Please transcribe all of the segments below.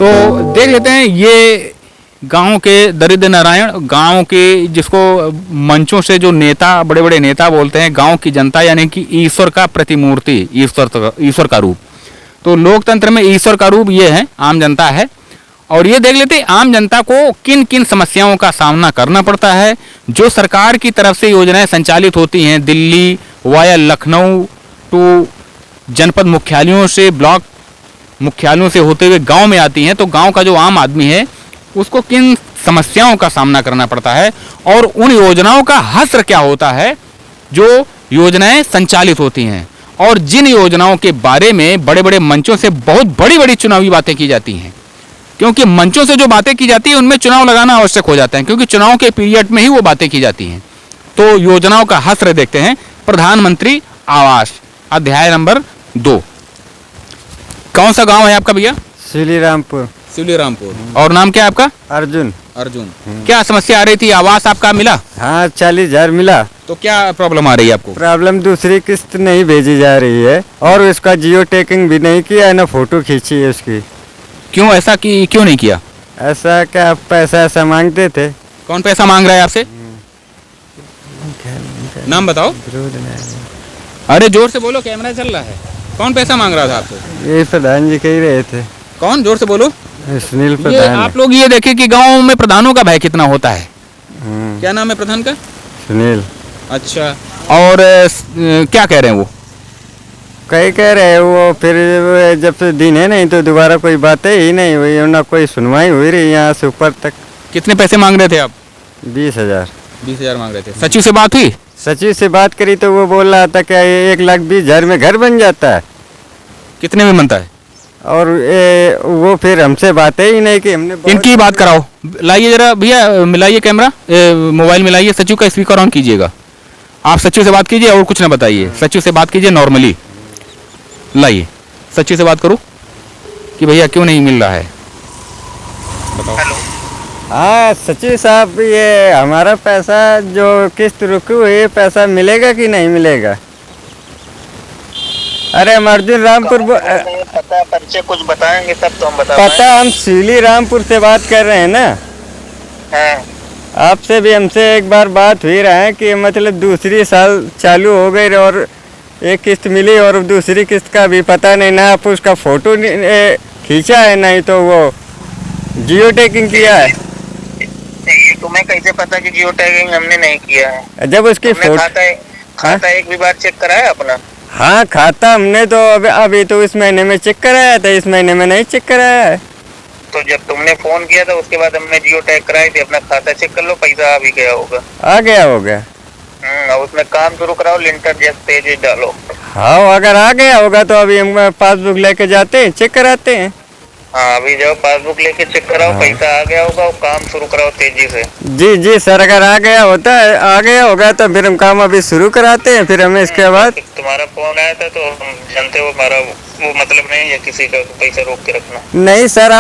तो देख लेते हैं ये गांव के दरिद्र नारायण, गांव के जिसको मंचों से जो नेता, बड़े बड़े नेता बोलते हैं, गांव की जनता यानी कि ईश्वर का प्रतिमूर्ति, ईश्वर का रूप। तो लोकतंत्र में ईश्वर का रूप ये है, आम जनता है। और ये देख लेते हैं आम जनता को किन किन समस्याओं का सामना करना पड़ता है। जो सरकार की तरफ से योजनाएं संचालित होती हैं, दिल्ली वाया लखनऊ टू जनपद मुख्यालयों से, ब्लॉक मुख्यालयों से होते हुए गांव में आती हैं, तो गांव का जो आम आदमी है उसको किन समस्याओं का सामना करना पड़ता है और उन योजनाओं का हश्र क्या होता है जो योजनाएं संचालित होती हैं, और जिन योजनाओं के बारे में बड़े बड़े मंचों से बहुत बड़ी बड़ी चुनावी बातें की जाती हैं। क्योंकि मंचों से जो बातें की जाती है उनमें चुनाव लगाना आवश्यक हो जाता है, क्योंकि चुनाव के पीरियड में ही वो बातें की जाती हैं। तो योजनाओं का हश्र देखते हैं। प्रधानमंत्री आवास अध्याय नंबर 2। कौन सा गांव है आपका भैया? श्रीरामपुर। श्रीरामपुर। और नाम क्या है आपका? अर्जुन। अर्जुन। क्या समस्या आ रही थी? आवास आपका मिला? हाँ, 40,000 मिला। तो क्या प्रॉब्लम आ रही है आपको? प्रॉब्लम दूसरी किस्त नहीं भेजी जा रही है और उसका जियो टैगिंग भी नहीं किया है, ना फोटो खींची है उसकी। क्यों ऐसा कि क्यों नहीं किया? ऐसा क्या पैसा ऐसा मांगते थे। कौन पैसा मांग रहा है आपसे? नाम बताओ। अरे जोर से बोलो, कैमरा चल रहा है। कौन पैसा मांग रहा था आपसे? ये प्रधान जी कह रहे थे। कौन? जोर से बोलो। सुनील ये प्रधान। आप लोग ये देखें कि गांव में प्रधानों का भय कितना होता है। क्या नाम है प्रधान का? सुनील। अच्छा। और क्या कह रहे हैं वो? कई कह रहे हैं वो, फिर जब से दिन है नहीं तो दोबारा कोई बातें ही नहीं हुई, ना कोई सुनवाई हुई रही यहाँ से ऊपर तक। कितने पैसे मांग रहे थे आप? 20,000। 20,000 मांग रहे थे। सचिव से बात हुई? सचिव से बात करी तो वो बोल रहा था क्या 1,20,000 में घर बन जाता है। कितने में बनता है? और वो फिर हमसे बातें ही नहीं कि हमने इनकी बात कराओ। लाइए जरा भैया, मिलाइए कैमरा, मोबाइल मिलाइए, सचिव का स्पीकर ऑन कीजिएगा। आप सचिव से बात कीजिए और कुछ ना बताइए। सचिव से बात कीजिए नॉर्मली। लाइए, सचिव से बात करो कि भैया क्यों नहीं मिल रहा है, बताओ। हाँ सचिव साहब, ये हमारा पैसा जो किस्त रुकी हुई है, पैसा मिलेगा कि नहीं मिलेगा? अरे हम अर्जुन रामपुर पता परिचय कुछ बताएंगे तब तो हम बता पता हम श्रीरामपुर से बात कर रहे हैं ना। हाँ। आपसे भी हमसे एक बार बात हुई रहा है कि मतलब दूसरी साल चालू हो गई और एक किस्त मिली और दूसरी किस्त का भी पता नहीं, ना आप उसका फोटो खींचा है, नहीं तो वो जियो टैगिंग किया है। ये तुम्हें कैसे पता कि जियो टैगिंग हमने नहीं किया है? जब उसकी खाता एक भी बार चेक कराया अपना? हाँ, खाता हमने तो अभी तो इस महीने में चेक कराया था, इस महीने में नहीं चेक कराया है। तो जब तुमने फोन किया था उसके बाद हमने जियो टैग कराई थी, अपना खाता चेक कर लो, पैसा आ भी गया होगा। आ गया होगा। उसमें काम शुरू कराओ, लिंटर जैसे तेज डालो। हाँ, अगर आ गया होगा तो अभी हम पासबुक लेके जाते हैं, चेक कराते हैं। हाँ, अभी जाओ पासबुक लेके चेक कराओ। पैसा आ गया होगा, वो काम शुरू कराओ तेजी से। जी जी सर, अगर आ गया होगा तो फिर हम काम अभी शुरू कराते हैं, फिर हमें इसके बाद। तुम्हारा फोन आया था तो हम जानते हो, हमारा वो मतलब नहीं है किसी का पैसा रोक के रखना। नहीं सर,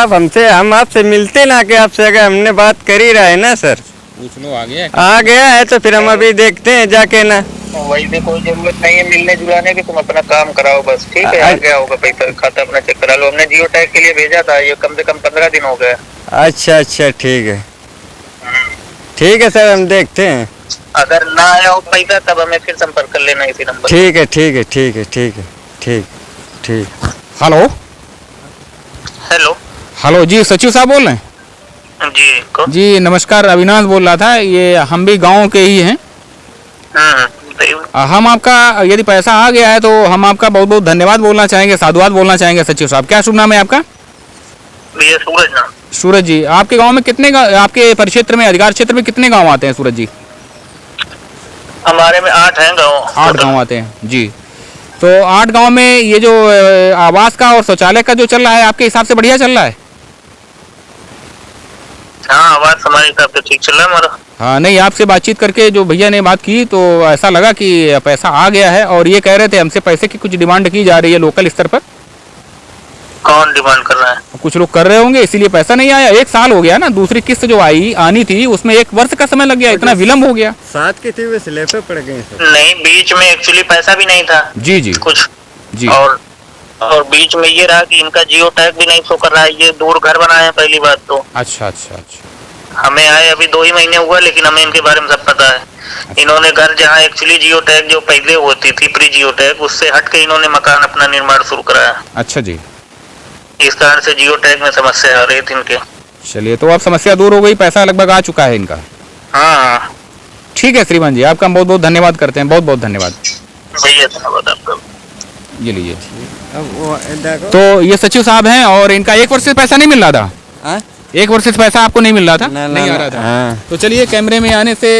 हम आपसे मिलते ना कि आपसे अगर हमने बात कर ही रहा है ना सर। पूछ लो, आ गया है तो फिर हम अभी देखते हैं जाके ना। वैसे कोई जरूरत नहीं है मिलने जुलाने की, तुम अपना काम कराओ बस, ठीक है? आ गया होगा पैसा, खाता अपना चेक करा लो। हमने जियो टैग के लिए भेजा था, ये कम से कम 15 दिन हो गए। अच्छा अच्छा, ठीक है ठीक है सर, हम देखते हैं। अगर ना आया हो पैसा तब हमें फिर संपर्क कर लेना इसी नंबर। ठीक है ठीक है ठीक है ठीक है ठीक ठीक। Hello hello. हेलो जी, सचिव साहब बोल रहे हैं? जी कौन? जी नमस्कार, अविनाश बोल रहा था। ये हम भी गांव के ही हैं। हम आपका, यदि पैसा आ गया है तो हम आपका बहुत बहुत धन्यवाद बोलना चाहेंगे, साधुवाद बोलना चाहेंगे। सचिव साहब, क्या शुभ नाम है आपका? भैया सूरज नाम। सूरज जी, आपके गांव में कितने आपके परिक्षेत्र में, अधिकार क्षेत्र में कितने गांव आते हैं सूरज जी? हमारे में 8 हैं गाँव। 8 गांव आते हैं जी। तो 8 गांव में ये जो आवास का और शौचालय का जो चल रहा है, आपके हिसाब से बढ़िया चल रहा है? हाँ, आवास हमारे हिसाब से ठीक चल रहा है हमारा। हाँ, नहीं, आपसे बातचीत करके जो भैया ने बात की तो ऐसा लगा कि पैसा आ गया है, और ये कह रहे थे हमसे पैसे की कुछ डिमांड की जा रही है लोकल स्तर पर। कौन डिमांड कर रहा है? कुछ लोग कर रहे होंगे, इसीलिए पैसा नहीं आया। 1 साल हो गया ना, दूसरी किस्त जो आनी थी उसमें 1 वर्ष का समय लग गया, इतना विलम्ब हो गया। 7 के थे, वे स्लेपे पड़ गए। नहीं, बीच में एक्चुअली पैसा भी नहीं था। जी जी कुछ जी। और और बीच में ये रहा कि इनका जियो टैग भी नहीं शो कर रहा है। ये दूर घर बनाए हैं पहली बात तो। अच्छा अच्छा अच्छा। हमें आए अभी 2 ही महीने हुआ, लेकिन हमें इनके बारे में सब पता है। इन्होंने घर जहाँ एक्चुअली जियो टैग जो पहले होती थी प्री जियो टैग, उससे हट के इन्होंने मकान अपना निर्माण शुरू कराया। अच्छा जी। इस कारण से जियो टैग में समस्या आ रही थी इनके। चलिए, तो अब समस्या दूर हो गई, पैसा लगभग आ चुका है इनका। हाँ ठीक है श्रीमान जी, आपका हम बहुत बहुत धन्यवाद करते हैं, बहुत बहुत धन्यवाद। भैया धन्यवाद आपका। ये लीजिए। अब वो देखो तो ये सचिव साहब हैं और इनका 1 वर्ष से पैसा नहीं मिल रहा था। हाँ? 1 वर्ष से पैसा आपको नहीं मिल रहा था? ना, नहीं ना, आ रहा था। हाँ। तो चलिए, कैमरे में आने से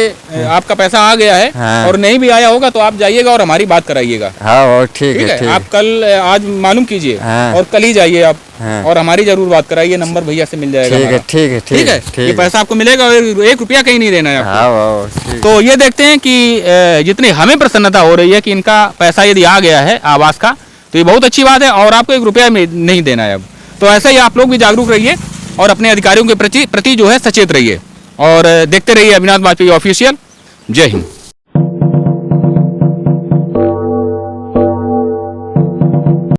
आपका पैसा आ गया है। हाँ। और नहीं भी आया होगा तो आप जाइएगा और हमारी बात कराइएगा। हाँ वो ठीक ठीक है, है, ठीक आप कल आज मालूम कीजिए। हाँ। और कल ही जाइए आप। हाँ। और हमारी जरूर बात कराइए, नंबर भैया से मिल जाएगा ठीक है, हमारा। ठीक है, ठीक है, ठीक ये है। पैसा आपको मिलेगा और 1 रुपया कहीं नहीं देना है आपको। हाँ वो ठीक। तो ये देखते हैं कि जितनी हमें प्रसन्नता हो रही है कि इनका पैसा यदि आ गया है आवास का, तो ये बहुत अच्छी बात है और आपको 1 रुपया नहीं देना है अब। तो ऐसे ही आप लोग भी जागरूक रहिए और अपने अधिकारियों के प्रति जो है सचेत रहिए और देखते रहिए अविनाश वाजपेयी ऑफिशियल। जय हिंद।